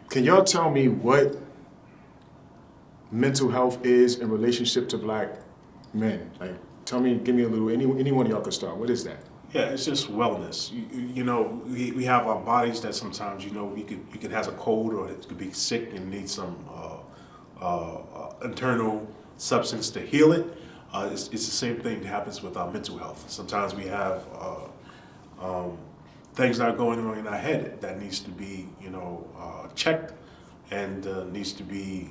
Can y'all tell me what mental health is in relationship to black men? Like, tell me, give me a little, any one of y'all can start. What is that? Yeah, it's just wellness. You know, we have our bodies that sometimes, you know, you could have a cold or it could be sick and need some internal substance to heal it. It's the same thing that happens with our mental health. Sometimes we have things that are going on in our head that needs to be, you know, checked and needs to be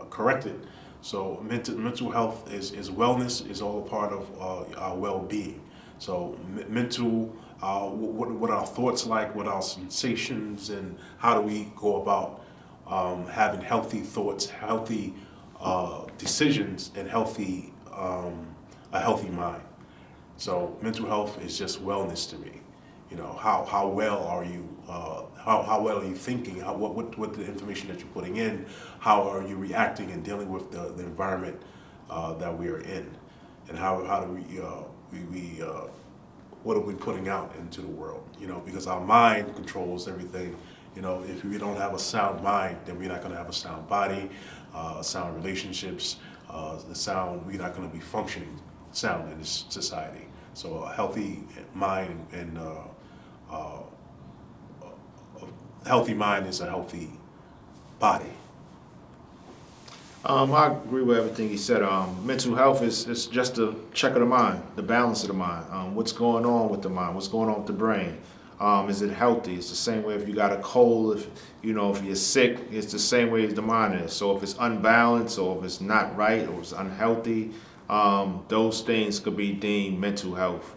corrected. So mental health is wellness, is all a part of our well-being. So mental, what our thoughts like, what our sensations, and how do we go about having healthy thoughts, healthy decisions, and a healthy mind. So mental health is just wellness to me. You know, how well are you? How well are you thinking? What the information that you're putting in? How are you reacting and dealing with the environment that we are in? And how do we what are we putting out into the world? You know, because our mind controls everything. You know, if we don't have a sound mind, then we're not going to have a sound body, sound relationships, we're not going to be functioning sound in this society. So a healthy mind and a healthy mind is a healthy body. I agree with everything he said. Mental health is just a check of the mind, the balance of the mind. What's going on with the mind? What's going on with the brain? Is it healthy? It's the same way if you got a cold, if you're sick, it's the same way as the mind is. So if it's unbalanced or if it's not right or it's unhealthy, those things could be deemed mental health.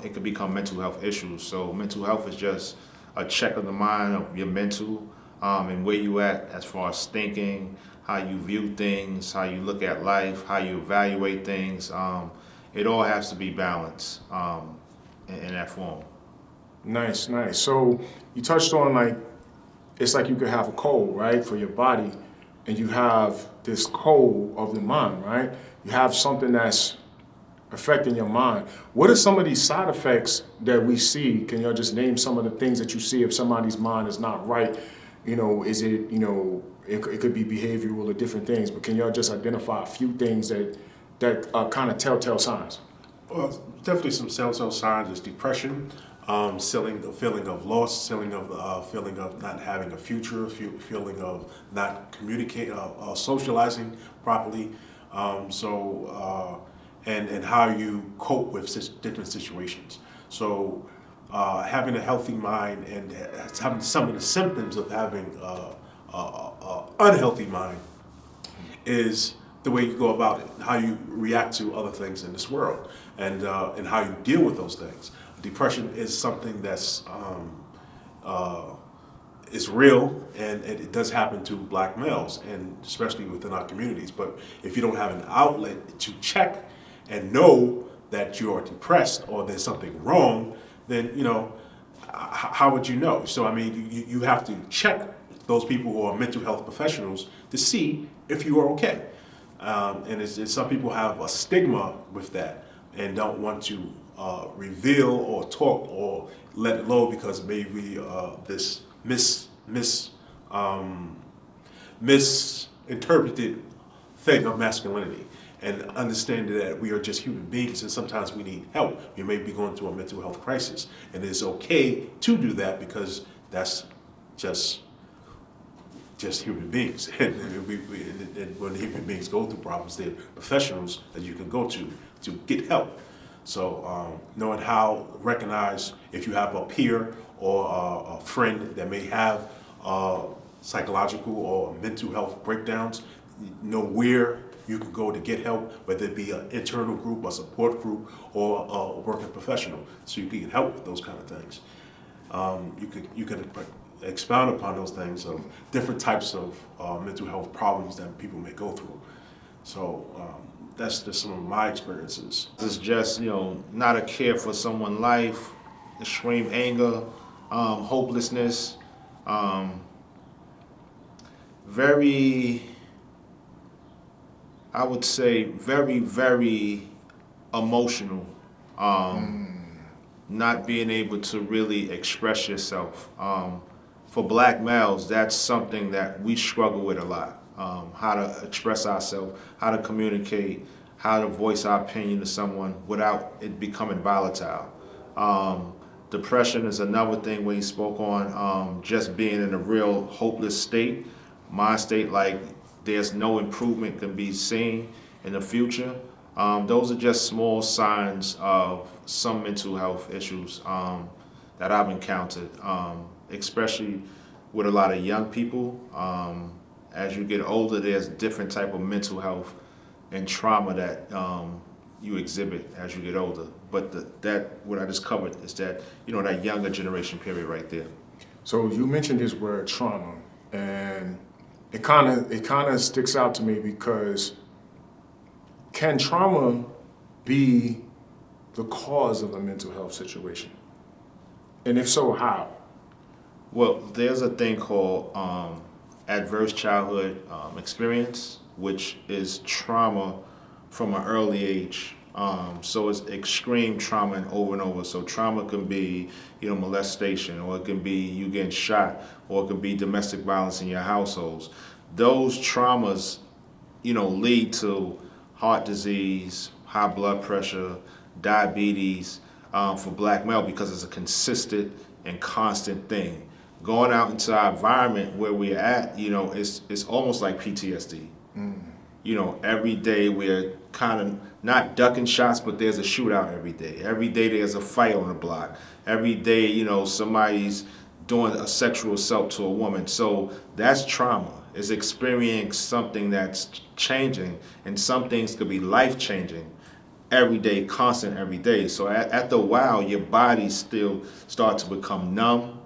It could become mental health issues. So mental health is just a check of the mind of your mental and where you at as far as thinking, how you view things, how you look at life, how you evaluate things. It all has to be balanced in that form. Nice, nice. So you touched on, like, it's like you could have a cold, right, for your body, and you have this cold of the mind, right? You have something that's affecting your mind. What are some of these side effects that we see? Can y'all just name some of the things that you see if somebody's mind is not right? You know, is it, it could be behavioral or different things, but can y'all just identify a few things that are kind of telltale signs? Well, definitely some telltale signs is depression, feeling of loss, feeling of not having a future, feeling of not communicating, socializing properly. And how you cope with different situations. So having a healthy mind and having some of the symptoms of having unhealthy mind is the way you go about it, how you react to other things in this world, and how you deal with those things. Depression is something that's is real, and it does happen to black males, and especially within our communities. But if you don't have an outlet to check and know that you are depressed or there's something wrong, then how would you know? So I mean, you have to check those people who are mental health professionals to see if you are okay. And some people have a stigma with that and don't want to reveal or talk or let it low because maybe this misinterpreted thing of masculinity, and understanding that we are just human beings and sometimes we need help. We may be going through a mental health crisis, and it's okay to do that because that's just human beings. And when human beings go through problems, there are professionals that you can go to get help. So knowing how recognize if you have a peer or a friend that may have psychological or mental health breakdowns, know where you can go to get help, whether it be an internal group, a support group, or a working professional, so you can get help with those kind of things. You could expound upon those things of different types of mental health problems that people may go through. So that's just some of my experiences. It's just, not a care for someone's life, extreme anger, hopelessness, very, I would say, very, very emotional. Not being able to really express yourself. for black males, that's something that we struggle with a lot. How to express ourselves, how to communicate, how to voice our opinion to someone without it becoming volatile. Depression is another thing where he spoke on, just being in a real hopeless state, mind state, like there's no improvement can be seen in the future. Those are just small signs of some mental health issues that I've encountered, especially with a lot of young people. As you get older, there's different type of mental health and trauma that you exhibit as you get older. But that what I just covered is that, that younger generation period right there. So you mentioned this word trauma, and it kind of sticks out to me because can trauma be the cause of a mental health situation? And if so, how? Well, there's a thing called adverse childhood experience, which is trauma from an early age. So it's extreme trauma and over. So trauma can be, molestation, or it can be you getting shot, or it can be domestic violence in your households. Those traumas, lead to heart disease, high blood pressure, diabetes for black male because it's a consistent and constant thing. Going out into our environment where we're at, it's almost like PTSD. Every day we're kind of not ducking shots, but there's a shootout every day. Every day there's a fight on the block. Every day, somebody's doing a sexual assault to a woman. So that's trauma. It's experiencing something that's changing, and some things could be life-changing every day, constant every day. So after a while, your body still starts to become numb.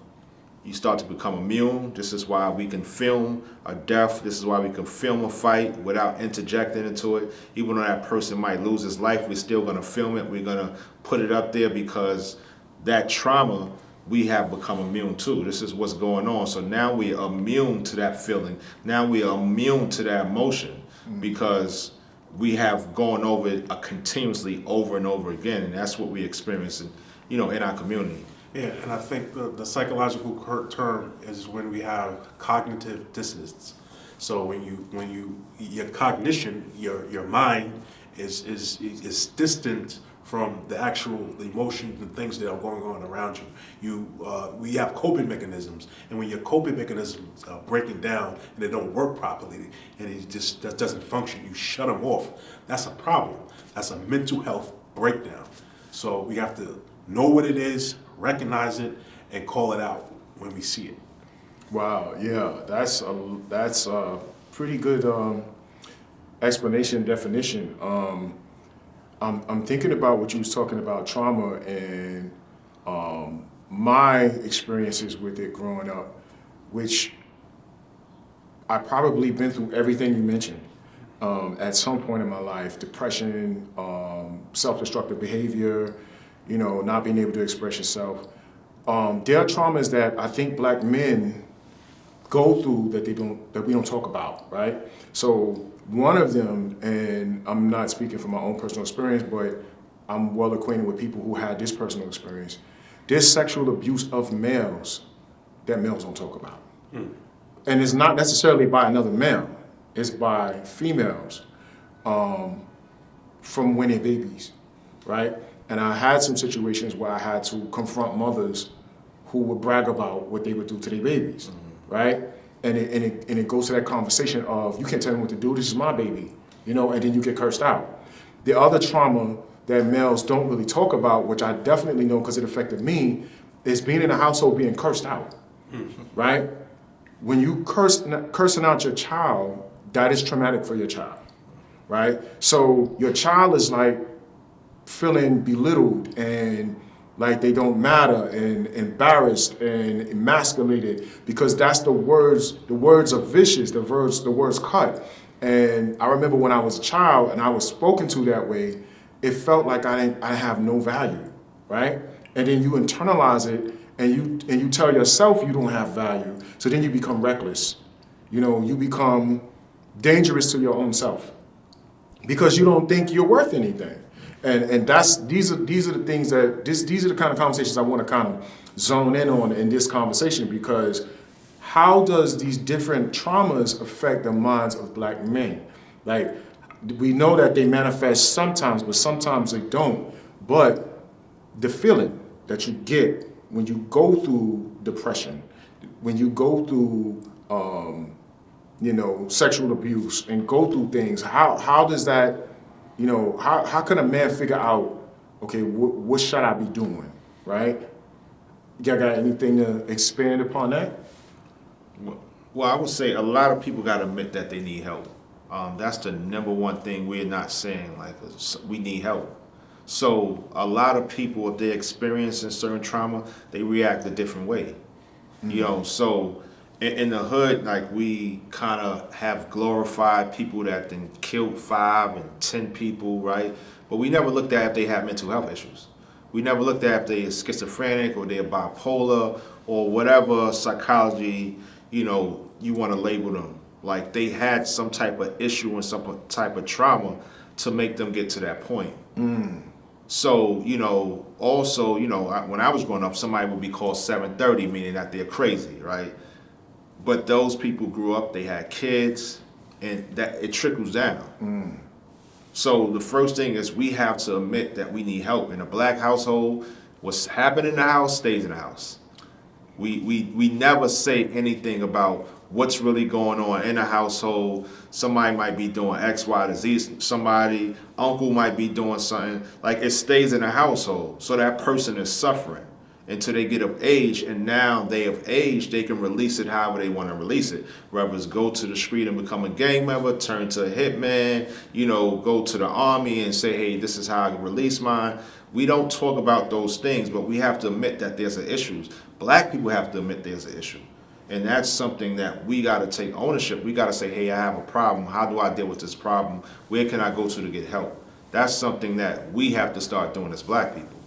You start to become immune. This is why we can film a death. This is why we can film a fight without interjecting into it. Even though that person might lose his life, we're still going to film it. We're going to put it up there because that trauma we have become immune to. This is what's going on. So now we are immune to that feeling. Now we are immune to that emotion because we have gone over it continuously over and over again. And that's what we experience in our community. Yeah, and I think the psychological term is when we have cognitive dissonance. So when your cognition, your mind is distant from the actual emotions and things that are going on around you. We have coping mechanisms, and when your coping mechanisms are breaking down and they don't work properly, and that doesn't function, you shut them off. That's a problem. That's a mental health breakdown. So we have to know what it is, recognize it, and call it out when we see it. Wow, yeah, that's a pretty good explanation, definition. I'm thinking about what you was talking about, trauma, and my experiences with it growing up, which I probably been through everything you mentioned at some point in my life: depression, self-destructive behavior, not being able to express yourself. There are traumas that I think black men go through that we don't talk about, right? So one of them, and I'm not speaking from my own personal experience, but I'm well acquainted with people who had this personal experience. There's sexual abuse of males that males don't talk about. And it's not necessarily by another male, it's by females from when they're babies, right? And I had some situations where I had to confront mothers who would brag about what they would do to their babies, right? And it goes to that conversation of, you can't tell me what to do, this is my baby, and then you get cursed out. The other trauma that males don't really talk about, which I definitely know because it affected me, is being in a household being cursed out, right? When you cursing out your child, that is traumatic for your child, right? So your child is like feeling belittled and like they don't matter and embarrassed and emasculated because that's the words are vicious, the words cut. And I remember when I was a child and I was spoken to that way, it felt like I have no value, right? And then you internalize it and you tell yourself you don't have value. So then you become reckless. You become dangerous to your own self because you don't think you're worth anything. And these are the things these are the kind of conversations I want to kind of zone in on in this conversation, because how does these different traumas affect the minds of black men? Like, we know that they manifest sometimes, but sometimes they don't. But the feeling that you get when you go through depression, when you go through, sexual abuse and go through things, how does that, how can a man figure out, okay, what should I be doing, right? Y'all got anything to expand upon that? Well, I would say a lot of people got to admit that they need help. That's the number one thing we're not saying, like, we need help. So a lot of people, if they're experiencing certain trauma, they react a different way. So in the hood, like, we kind of have glorified people that then killed 5 and 10 people, right? But we never looked at if they have mental health issues. We never looked at if they're schizophrenic or they're bipolar or whatever psychology, you want to label them. Like, they had some type of issue and some type of trauma to make them get to that point. So, also, when I was growing up, somebody would be called 730, meaning that they're crazy, right? But those people grew up, they had kids, and that it trickles down. So the first thing is we have to admit that we need help. In a black household, what's happening in the house stays in the house. We never say anything about what's really going on in the household. Somebody might be doing X, Y, to Z. Somebody, uncle might be doing something. Like, it stays in the household. So that person is suffering until they get of age, and now they of age, they can release it however they want to release it. Whether it's go to the street and become a gang member, turn to a hitman, go to the army and say, hey, this is how I release mine. We don't talk about those things, but we have to admit that there's an issue. Black people have to admit there's an issue. And that's something that we got to take ownership. We got to say, hey, I have a problem. How do I deal with this problem? Where can I go to get help? That's something that we have to start doing as black people.